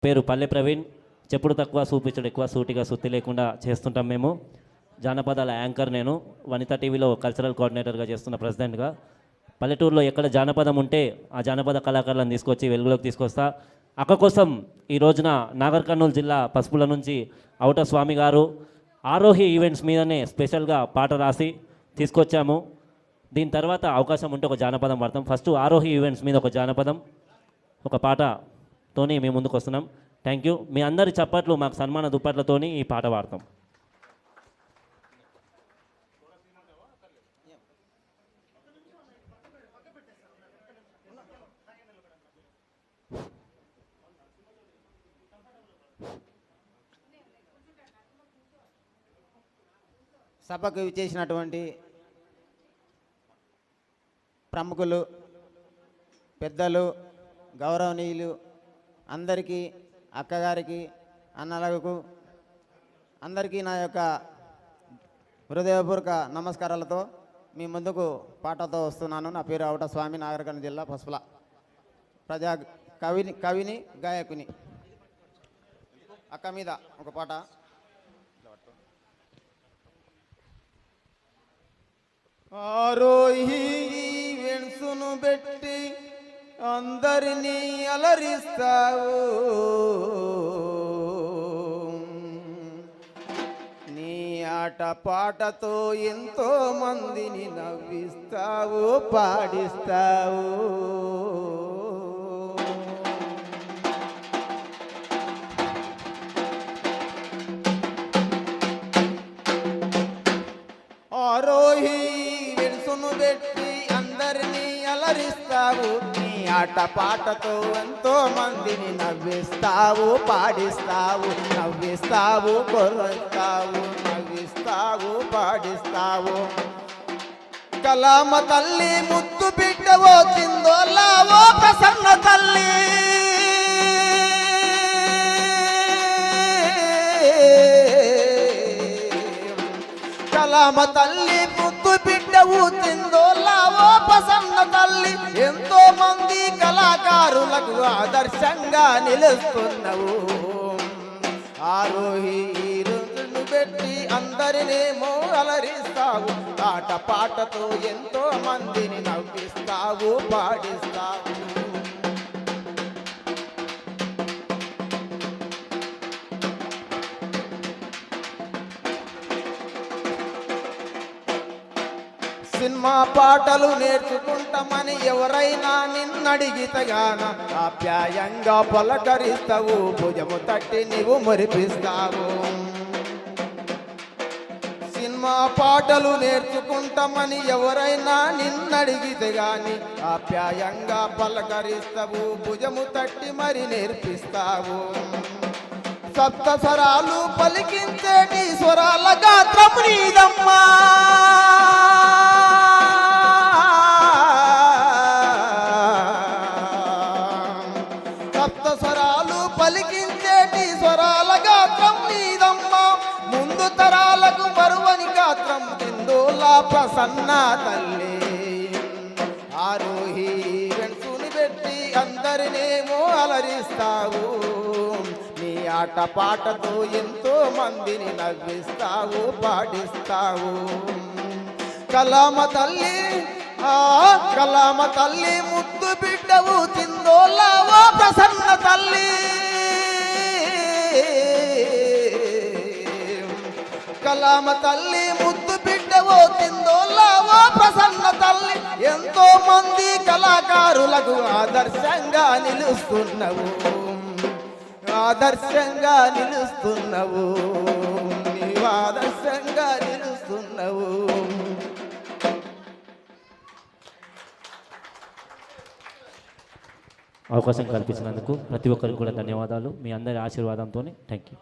పేరు పల్లె ప్రవీణ్. చెప్పుడు తక్కువ చూపించడు ఎక్కువ, సూటిగా సుత్తి లేకుండా చేస్తుంటాం మేము. జానపదాల యాంకర్ నేను. వనిత టీవీలో కల్చరల్ కోఆర్డినేటర్గా చేస్తున్న ప్రెసిడెంట్గా. పల్లెటూరులో ఎక్కడ జానపదం ఉంటే ఆ జానపద కళాకారులను తీసుకొచ్చి వెలుగులోకి తీసుకొస్తా. అక్క కోసం ఈ రోజున నాగర్ కర్నూలు జిల్లా పసుపుల నుంచి ఔట స్వామి గారు ఆరోహి ఈవెంట్స్ మీదనే స్పెషల్గా పాట రాసి తీసుకొచ్చాము. దీని తర్వాత అవకాశం ఉంటే ఒక జానపదం పాడతాం. ఫస్ట్ ఆరోహి ఈవెంట్స్ మీద ఒక జానపదం, ఒక పాటతోని మేము ముందుకు వస్తున్నాం. Thank you. మీ అందరి చప్పట్లు మాకు సన్మాన దుప్పట్లతోని ఈ పాట పాడతాం. సభకు విచ్చేసినటువంటి ప్రముఖులు, పెద్దలు, గౌరవనీయులు అందరికీ, అక్కగారికి, అన్నలకు అందరికీ నా యొక్క హృదయపూర్వక నమస్కారాలతో మీ ముందుకు పాటతో వస్తున్నాను. నా పేరు ఔట స్వామి, నాగర్ కర్నూలు జిల్లా పసుపుల. ప్రజా కవిని గాయకుని. అక్క మీద ఒక పాట. ఆరోహి వెన్సును పెట్టి అందరినీ అలరిస్తావు, నీ ఆట పాటతో ఎంతో మందిని నవ్విస్తావు, పాడిస్తావు. ఆరోహి వెన్సును పెట్టి అందరినీ అలరిస్తావు, నీ ఆట పాటతో ఎంతో మందిని నవ్విస్తావు, పాడిస్తావు. నవ్విస్తావు, కొర్రస్తావు, నవ్విస్తావు, పాడిస్తావు. కలామ తల్లి ముద్దు బిడ్డవో చిందోలావో ప్రసన్న తల్లి, కలామ తల్లి ముద్దు బిడ్డవు చిందోలావో ప్రసన్న తల్లి. ఎంతో మంది కళాకారులకు ఆదర్శంగా నిలుస్తున్నావు. ఆరోహి రుజును పెట్టి అందరినేమో అలరిస్తావు, ఆట పాటతో ఎంతో మందిని నవ్విస్తావు, పాడిస్తావు. సినిమా పాటలు నేర్చుకుంటామని ఎవరైనా నిన్నడిగితగాన ఆప్యాయంగా పలకరిస్తావు, భుజము తట్టి నీవు మురిపిస్తావు. సినిమా పాటలు నేర్చుకుంటామని ఎవరైనా నిన్నడిగితే గాని ఆప్యాయంగా పలకరిస్తావు, భుజము తట్టి మరి నేర్పిస్తావు. సప్త స్వరాలు పలికించేటి స్వరాల గాత్రము నీదమ్మా, సప్త స్వరాలు పలికించేటి స్వరాల గాత్రం నీదమ్మా. ముందు తరాలకు మరువని గాత్రం చిందోలా ప్రసన్న తల్లి. ఆరోహి వెన్సుని పెట్టి అందరినేమో అలరిస్తావు, నీ ఆట పాటతో ఎంతో మందిని నవ్విస్తావు, పాడిస్తావు. కలామ తల్లి, కలామ తల్లి ముద్దు బిడ్డవు చిందోలావో ప్రసన్న తల్లి. కలామ తల్లి ముద్దు బిడ్డవో చిందోలావో ప్రసన్న తల్లి. ఎంతో మంది కళాకారులకు ఆదర్శంగా నిలుస్తున్నావు, ఆదర్శంగా నిలుస్తున్నావు, నీవు ఆదర్శంగా నిలుస్తున్నావు. అవకాశం కల్పించినందుకు ప్రతి ఒక్కరికి కూడా ధన్యవాదాలు. మీ అందరి ఆశీర్వాదంతో థ్యాంక్ యూ.